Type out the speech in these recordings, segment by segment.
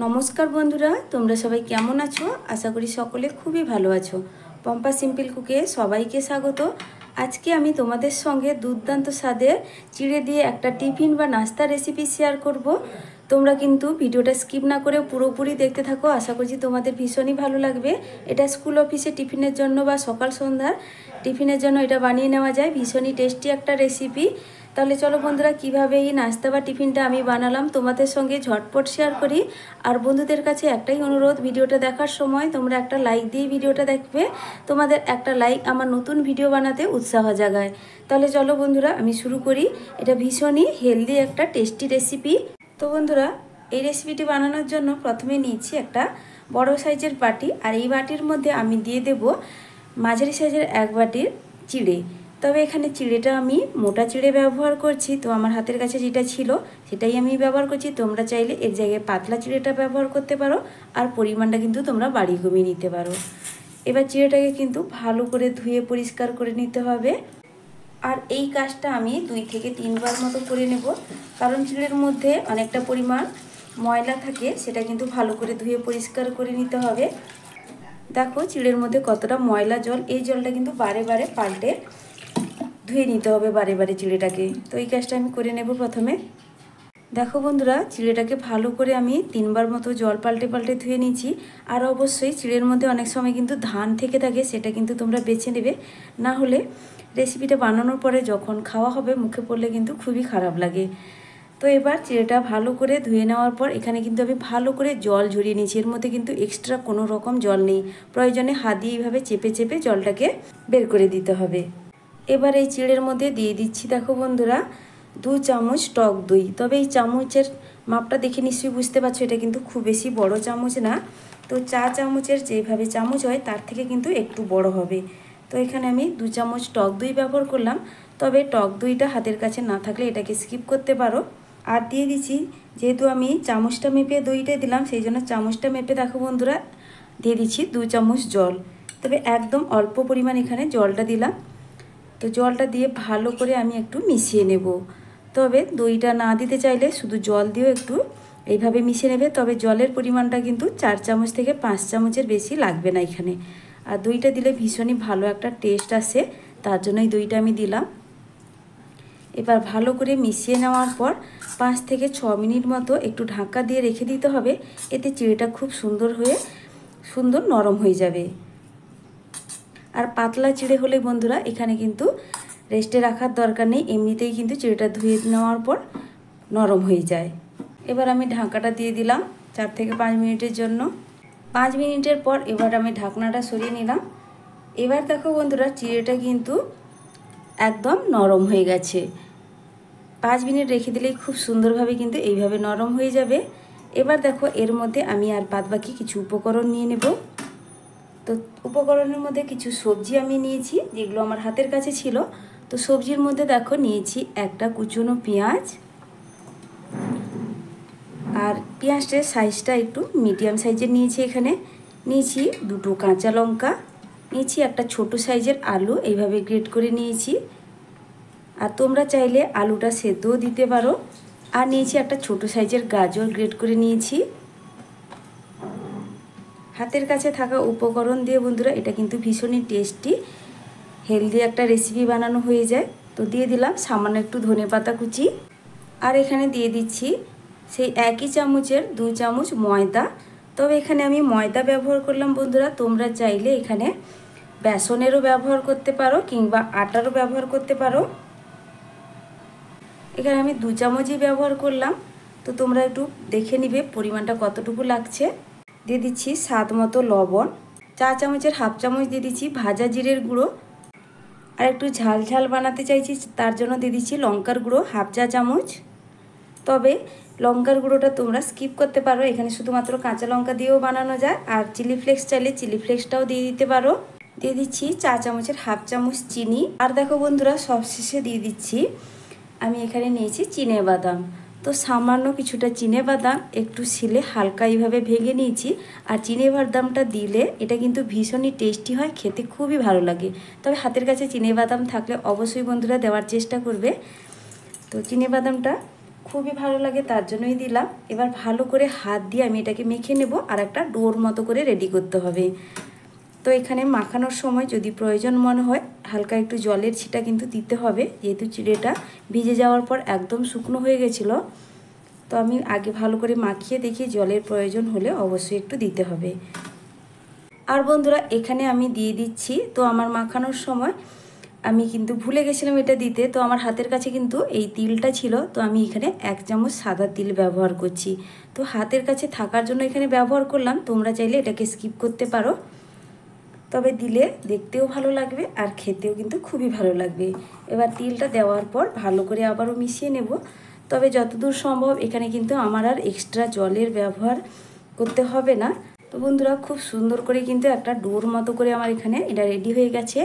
নমস্কার বন্ধুরা, তোমরা সবাই কেমন আছো? আশা করি সকলে খুবই ভালো আছো। পম্পা সিম্পল কুকে সবাইকে স্বাগত। আজকে আমি তোমাদের সঙ্গে দুর্দান্ত স্বাদের চিড়ে দিয়ে একটা টিফিন বা নাস্তা রেসিপি শেয়ার করব। তোমরা কিন্তু ভিডিওটা স্কিপ না করে পুরোপুরি দেখতে থাকো। আশা করছি তোমাদের ভীষণই ভালো লাগবে। এটা স্কুল অফিসে টিফিনের জন্য বা সকাল সন্ধ্যার টিফিনের জন্য এটা বানিয়ে নেওয়া যায়। ভীষণই টেস্টি একটা রেসিপি। তাহলে চলো বন্ধুরা, কিভাবে এই নাস্তা বা টিফিনটা আমি বানালাম তোমাদের সঙ্গে ঝটপট শেয়ার করি। আর বন্ধুদের কাছে একটাই অনুরোধ, ভিডিওটা দেখার সময় তোমরা একটা লাইক দিয়ে ভিডিওটা দেখবে। তোমাদের একটা লাইক আমার নতুন ভিডিও বানাতে উৎসাহ জাগায়। তাহলে চলো বন্ধুরা, আমি শুরু করি। এটা ভীষণই হেলদি একটা টেস্টি রেসিপি। তো বন্ধুরা, এই রেসিপিটি বানানোর জন্য প্রথমে নিয়েছি একটা বড় সাইজের বাটি। আর এই বাটির মধ্যে আমি দিয়ে দেব মাঝারি সাইজের এক বাটির চিড়ে। তবে এখানে চিড়েটা আমি মোটা চিড়ে ব্যবহার করছি, তো আমার হাতের কাছে যেটা ছিল সেটাই আমি ব্যবহার করছি। তোমরা চাইলে এর জায়গায় পাতলা চিড়েটা ব্যবহার করতে পারো, আর পরিমাণটা কিন্তু তোমরা বাড়িয়ে কমিয়ে নিতে পারো। এবার চিড়েটাকে কিন্তু ভালো করে ধুয়ে পরিষ্কার করে নিতে হবে। আর এই কাজটা আমি 2 থেকে 3 বার মতো করে নেব, কারণ চিড়ের মধ্যে অনেকটা পরিমাণ ময়লা থাকে, সেটা কিন্তু ভালো করে ধুয়ে পরিষ্কার করে নিতে হবে। দেখো চিড়ের মধ্যে কতটা ময়লা জল, এই জলটা কিন্তু বারে বারে পাল্টে ধুয়ে নিতে হবে বারে বারে চিড়েটাকে। তো এই কাজটা আমি করে নেব প্রথমে। দেখো বন্ধুরা, চিড়েটাকে ভালো করে আমি 3 বার মতো জল পাল্টে পাল্টে ধুয়ে নিয়েছি। আর অবশ্যই চিড়ের মধ্যে অনেক সময় কিন্তু ধান থেকে থাকে, সেটা কিন্তু তোমরা বেছে নেবে, না হলে রেসিপিটা বানানোর পরে যখন খাওয়া হবে মুখে পড়লে কিন্তু খুবই খারাপ লাগে। তো এবার চিড়েটা ভালো করে ধুয়ে নেওয়ার পর এখানে কিন্তু আমি ভালো করে জল ঝরিয়ে নিয়েছি। এর মধ্যে কিন্তু এক্সট্রা কোনো রকম জল নেই। প্রয়োজনে হাত দিয়ে এইভাবে চেপে চেপে জলটাকে বের করে দিতে হবে। এবার এই চিড়ের মধ্যে দিয়ে দিচ্ছি, দেখো বন্ধুরা, 2 চামচ টক দই। তবে এই চামচের মাপটা দেখে নিশ্চয়ই বুঝতে পারছো, এটা কিন্তু খুব বেশি বড় চামচ না। তো 4 চামচের যেভাবে চামচ হয় তার থেকে কিন্তু একটু বড় হবে। তো এখানে আমি 2 চামচ টক দই ব্যবহার করলাম। তবে টক দইটা হাতের কাছে না থাকলে এটাকে স্কিপ করতে পারো। আর দিয়ে দিচ্ছি, যেহেতু আমি চামচটা মেপে দইটা দিলাম, সেই জন্য চামচটা মেপে দেখো বন্ধুরা দিয়ে দিচ্ছি 2 চামচ জল। তবে একদম অল্প পরিমাণ এখানে জলটা দিলাম। তো জলটা দিয়ে ভালো করে আমি একটু মিশিয়ে নেব। তবে দইটা না দিতে চাইলে শুধু জল দিয়েও একটু এইভাবে মিশিয়ে নেবে। তবে জলের পরিমাণটা কিন্তু 4 চামচ থেকে 5 চামচের বেশি লাগবে না এখানে। আর দইটা দিলে ভীষণই ভালো একটা টেস্ট আসে, তার জন্যই দইটা আমি দিলাম। এবার ভালো করে মিশিয়ে নেওয়ার পর 5 থেকে 6 মিনিট মতো একটু ঢাকা দিয়ে রেখে দিতে হবে। এতে চিড়েটা খুব সুন্দর নরম হয়ে যাবে। আর পাতলা চিড়ে হলে বন্ধুরা এখানে কিন্তু রেস্টে রাখার দরকার নেই, এমনিতেই কিন্তু চিড়েটা ধুয়ে নেওয়ার পর নরম হয়ে যায়। এবার আমি ঢাকাটা দিয়ে দিলাম 4 থেকে 5 মিনিটের জন্য। 5 মিনিটের পর এবার আমি ঢাকনাটা সরিয়ে নিলাম। এবার দেখো বন্ধুরা, চিড়েটা কিন্তু একদম নরম হয়ে গেছে। 5 মিনিট রেখে দিলেই খুব সুন্দরভাবে কিন্তু এইভাবে নরম হয়ে যাবে। এবার দেখো এর মধ্যে আমি আর বাদবাকি কিছু উপকরণ নিয়ে নেব। তো উপকরণের মধ্যে কিছু সবজি আমি নিয়েছি, যেগুলো আমার হাতের কাছে ছিল। তো সবজির মধ্যে দেখো নিয়েছি একটা কুচনো পেঁয়াজ, আর পেঁয়াজটার সাইজটা একটু মিডিয়াম সাইজের নিয়েছি। এখানে নিয়েছি 2টো কাঁচা লঙ্কা, নিয়েছি একটা ছোট সাইজের আলু, এইভাবে গ্রেট করে নিয়েছি। আর তোমরা চাইলে আলুটা সেদ্ধও দিতে পারো। আর নিয়েছি একটা ছোট সাইজের গাজর, গ্রেট করে নিয়েছি। হাতের কাছে থাকা উপকরণ দিয়ে বন্ধুরা এটা কিন্তু ভীষণই টেস্টি হেলদি একটা রেসিপি বানানো হয়ে যায়। তো দিয়ে দিলাম সামান্য একটু ধনেপাতা কুচি। আর এখানে দিয়ে দিচ্ছি সেই একই চামচের 2 চামচ ময়দা। তবে এখানে আমি ময়দা ব্যবহার করলাম বন্ধুরা, তোমরা চাইলে এখানে বেসনেরও ব্যবহার করতে পারো কিংবা আটারও ব্যবহার করতে পারো। এখানে আমি 2 চামচই ব্যবহার করলাম। তো তোমরা একটু দেখে নিবে পরিমাণটা কতটুকু লাগছে। দিয়ে দিচ্ছি স্বাদ মতো লবণ। 4 চামচের হাফ চামচ দিয়ে দিচ্ছি ভাজা জিরের গুঁড়ো। আর একটু ঝাল ঝাল বানাতে চাইছি, তার জন্য দিয়ে দিচ্ছি লঙ্কার গুঁড়ো হাফ চা চামচ। তবে লঙ্কার গুঁড়োটা তোমরা স্কিপ করতে পারো, এখানে শুধুমাত্র কাঁচা লঙ্কা দিয়েও বানানো যায়। আর চিলি ফ্লেক্স চাইলে চিলি ফ্লেক্সটাও দিয়ে দিতে পারো। দিয়ে দিচ্ছি 4 চামচের হাফ চামচ চিনি। আর দেখো বন্ধুরা, সবশেষে দিয়ে দিচ্ছি আমি এখানে নিয়েছি চিনে বাদাম। তো সামান্য কিছুটা চিনে বাদাম একটু শিলে হালকা এইভাবে ভেঙে নিয়েছি। আর চিনে বাদামটা দিলে এটা কিন্তু ভীষণই টেস্টি হয়, খেতে খুবই ভালো লাগে। তবে হাতের কাছে চিনে বাদাম থাকলে অবশ্যই বন্ধুরা দেওয়ার চেষ্টা করবে। তো চিনে বাদামটা খুবই ভালো লাগে, তার জন্যই দিলাম। এবার ভালো করে হাত দিয়ে আমি এটাকে মেখে নেব আর একটা ডোর মতো করে রেডি করতে হবে। তো এখানে মাখানোর সময় যদি প্রয়োজন মনে হয় হালকা একটু জলের ছিটা কিন্তু দিতে হবে, যেহেতু চিড়েটা ভিজে যাওয়ার পর একদম শুকনো হয়ে গেছিলো। তো আমি আগে ভালো করে মাখিয়ে দেখি জলের প্রয়োজন হলে অবশ্যই একটু দিতে হবে। আর বন্ধুরা এখানে আমি দিয়ে দিচ্ছি, তো আমার মাখানোর সময় আমি কিন্তু ভুলে গেছিলাম এটা দিতে, তো আমার হাতের কাছে কিন্তু এই তিলটা ছিল, তো আমি এখানে 1 চামচ সাদা তিল ব্যবহার করছি। তো হাতের কাছে থাকার জন্য এখানে ব্যবহার করলাম, তোমরা চাইলে এটাকে স্কিপ করতে পারো, তবে দিলে দেখতেও ভালো লাগবে আর খেতেও কিন্তু খুবই ভালো লাগবে। এবার তিলটা দেওয়ার পর ভালো করে আবারও মিশিয়ে নেব। তবে যতদূর সম্ভব এখানে কিন্তু আমার আর এক্সট্রা জলের ব্যবহার করতে হবে না। তো বন্ধুরা খুব সুন্দর করে কিন্তু একটা ডোর মতো করে আমার এখানে এটা রেডি হয়ে গেছে।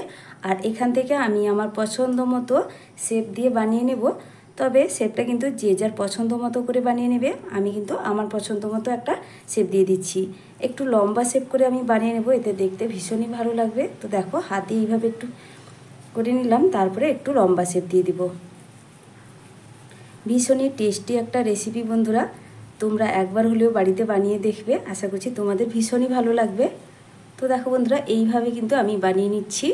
আর এখান থেকে আমি আমার পছন্দ মতো শেপ দিয়ে বানিয়ে নেব। তবে শেপটা কিন্তু যে যার পছন্দ মতো করে বানিয়ে নেবে। আমি কিন্তু আমার পছন্দ মতো একটা শেপ দিয়ে দিচ্ছি। একটু লম্বা শেপ করে আমি বানিয়ে নেব, এতে দেখতে ভীষণই ভালো লাগবে। তো দেখো হাতে এইভাবে একটু করে নিলাম, তারপরে একটু লম্বা শেপ দিয়ে দিব। ভীষণই টেস্টি একটা রেসিপি বন্ধুরা, তোমরা একবার হলেও বাড়িতে বানিয়ে দেখবে, আশা করছি তোমাদের ভীষণই ভালো লাগবে। তো দেখো বন্ধুরা এইভাবে কিন্তু আমি বানিয়ে নিচ্ছি।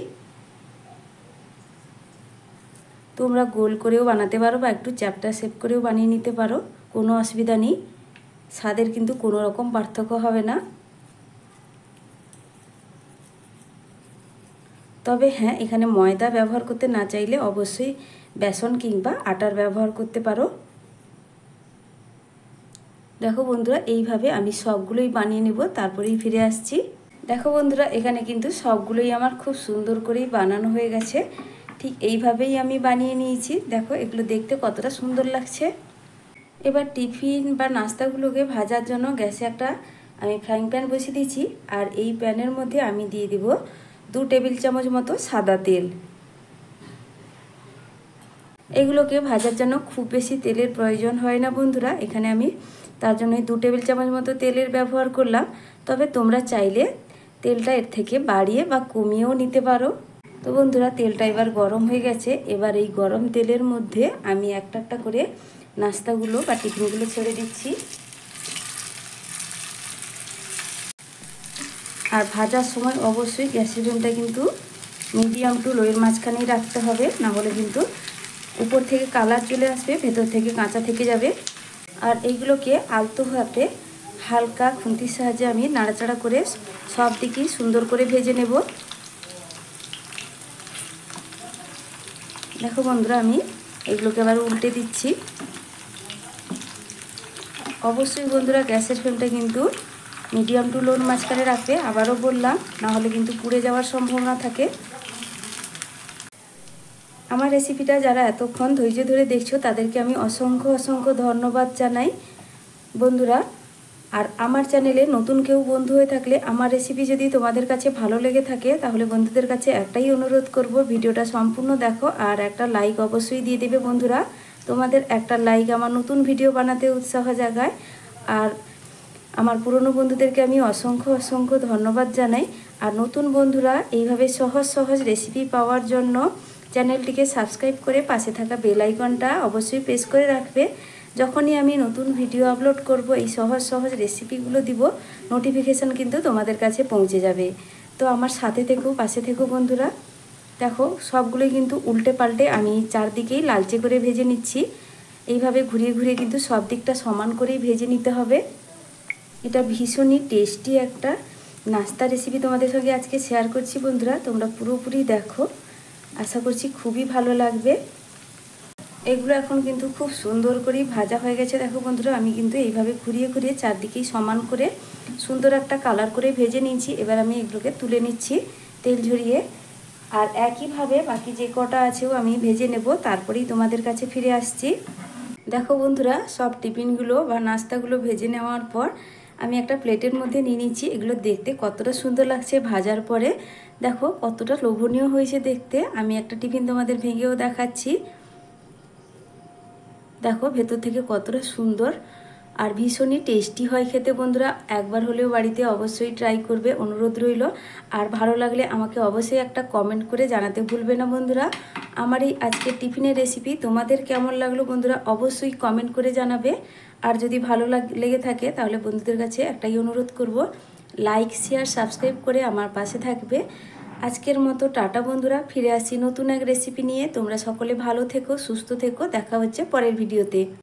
তোমরা গোল করেও বানাতে পারো বা একটু চ্যাপ্টা শেপ করেও বানিয়ে নিতে পারো, কোনো অসুবিধা নেই। স্বাদের কিন্তু কোনো রকম পার্থক্য হবে না। তবে হ্যাঁ, এখানে ময়দা ব্যবহার করতে না চাইলে অবশ্যই বেসন কিংবা আটার ব্যবহার করতে পারো। দেখো বন্ধুরা এইভাবে আমি সবগুলোই বানিয়ে নেব, তারপরেই ফিরে আসছি। দেখো বন্ধুরা এখানে কিন্তু সবগুলোই আমার খুব সুন্দর করেই বানানো হয়ে গেছে। ঠিক এইভাবেই আমি বানিয়ে নিয়েছি। দেখো এগুলো দেখতে কতটা সুন্দর লাগছে। এবার টিফিন বা নাস্তাগুলোকে ভাজার জন্য গ্যাসে একটা আমি ফ্রাইং প্যান বসিয়ে দিয়েছি। আর এই প্যানের মধ্যে আমি দিয়ে দিব 2 টেবিল চামচ মতো সাদা তেল। এগুলোকে ভাজার জন্য খুব বেশি তেলের প্রয়োজন হয় না বন্ধুরা, এখানে আমি তার জন্যই 2 টেবিল চামচ মতো তেলের ব্যবহার করলাম। তবে তোমরা চাইলে তেলটা এর থেকে বাড়িয়ে বা কমিয়েও নিতে পারো। তো বন্ধুরা তেলটা এবার গরম হয়ে গেছে। এবার এই গরম তেলের মধ্যে আমি একটা একটা করে নাস্তাগুলো বা টিফিনগুলো ছেড়ে দিচ্ছি। আর ভাজার সময় অবশ্যই গ্যাসের ফ্লেমটা কিন্তু মিডিয়াম টু লোয়ের মাঝখানেই রাখতে হবে, না হলে কিন্তু উপর থেকে কালার চলে আসবে, ভেতর থেকে কাঁচা থেকে যাবে। আর এইগুলোকে আলতো হাতে হালকা খুন্তির সাহায্যে আমি নাড়াচাড়া করে সব দিকেই সুন্দর করে ভেজে নেব। দেখো বন্ধুরা আমি এগুলোকে আবার উল্টে দিচ্ছি। অবশ্যই বন্ধুরা গ্যাসের ফ্লেমটা কিন্তু মিডিয়াম টু লোর মাঝখানে রাখবে, আবারও বললাম, না হলে কিন্তু পুড়ে যাওয়ার সম্ভাবনা থাকে। আমার রেসিপিটা যারা এতক্ষণ ধৈর্য ধরে দেখছো তাদেরকে আমি অসংখ্য অসংখ্য ধন্যবাদ জানাই বন্ধুরা। আর আমার চ্যানেলে নতুন কেউ বন্ধু হয়ে থাকলে আমার রেসিপি যদি তোমাদের কাছে ভালো লেগে থাকে তাহলে বন্ধুদের কাছে একটাই অনুরোধ করব, ভিডিওটা সম্পূর্ণ দেখো আর একটা লাইক অবশ্যই দিয়ে দেবে বন্ধুরা। তোমাদের একটা লাইক আমার নতুন ভিডিও বানাতে উৎসাহ জাগায়। আর আমার পুরনো বন্ধুদেরকে আমি অসংখ্য অসংখ্য ধন্যবাদ জানাই। আর নতুন বন্ধুরা এইভাবে সহজ সহজ রেসিপি পাওয়ার জন্য চ্যানেলটিকে সাবস্ক্রাইব করে পাশে থাকা বেল আইকনটা অবশ্যই প্রেস করে রাখবে। যখনই আমি নতুন ভিডিও আপলোড করব এই সহজ সহজ রেসিপিগুলো দিব, নোটিফিকেশান কিন্তু তোমাদের কাছে পৌঁছে যাবে। তো আমার সাথে থেকো, পাশে থেকো বন্ধুরা। দেখো সবগুলোই কিন্তু উল্টে পাল্টে আমি চারদিকেই লালচে করে ভেজে নিচ্ছি। এইভাবে ঘুরিয়ে ঘুরিয়ে কিন্তু সব দিকটা সমান করেই ভেজে নিতে হবে। এটা ভীষণই টেস্টি একটা নাস্তা রেসিপি তোমাদের সঙ্গে আজকে শেয়ার করছি বন্ধুরা, তোমরা পুরোপুরি দেখো, আশা করছি খুবই ভালো লাগবে। এগুলো এখন কিন্তু খুব সুন্দর করেই ভাজা হয়ে গেছে। দেখো বন্ধুরা আমি কিন্তু এইভাবে ঘুরিয়ে ঘুরিয়ে চারদিকেই সমান করে সুন্দর একটা কালার করে ভেজে নিয়েছি। এবার আমি এগুলোকে তুলে নিচ্ছি তেল ঝরিয়ে। আর একইভাবে বাকি যে কটা আছেও আমি ভেজে নেব, তারপরেই তোমাদের কাছে ফিরে আসছি। দেখো বন্ধুরা সব টিফিনগুলো বা নাস্তাগুলো ভেজে নেওয়ার পর আমি একটা প্লেটের মধ্যে নিয়ে নিচ্ছি। এগুলো দেখতে কতটা সুন্দর লাগছে ভাজার পরে, দেখো কতটা লোভনীয় হয়েছে দেখতে। আমি একটা টিফিন তোমাদের ভেঙেও দেখাচ্ছি। দেখো ভেতর থেকে কতটা সুন্দর আর ভীষণই টেস্টি হয় খেতে বন্ধুরা। একবার হলেও বাড়িতে অবশ্যই ট্রাই করবে, অনুরোধ রইল। আর ভালো লাগলে আমাকে অবশ্যই একটা কমেন্ট করে জানাতে ভুলবে না বন্ধুরা। আমার এই আজকের টিফিনের রেসিপি তোমাদের কেমন লাগলো বন্ধুরা অবশ্যই কমেন্ট করে জানাবে। আর যদি ভালো লেগে থাকে তাহলে বন্ধুদের কাছে একটাই অনুরোধ করব, লাইক শেয়ার সাবস্ক্রাইব করে আমার পাশে থাকবে। আজকের মতো টাটা বন্ধুরা, ফিরে আসি নতুন এক রেসিপি নিয়ে। তোমরা সকলে ভালো থেকো, সুস্থ থেকো, দেখা হচ্ছে পরের ভিডিওতে।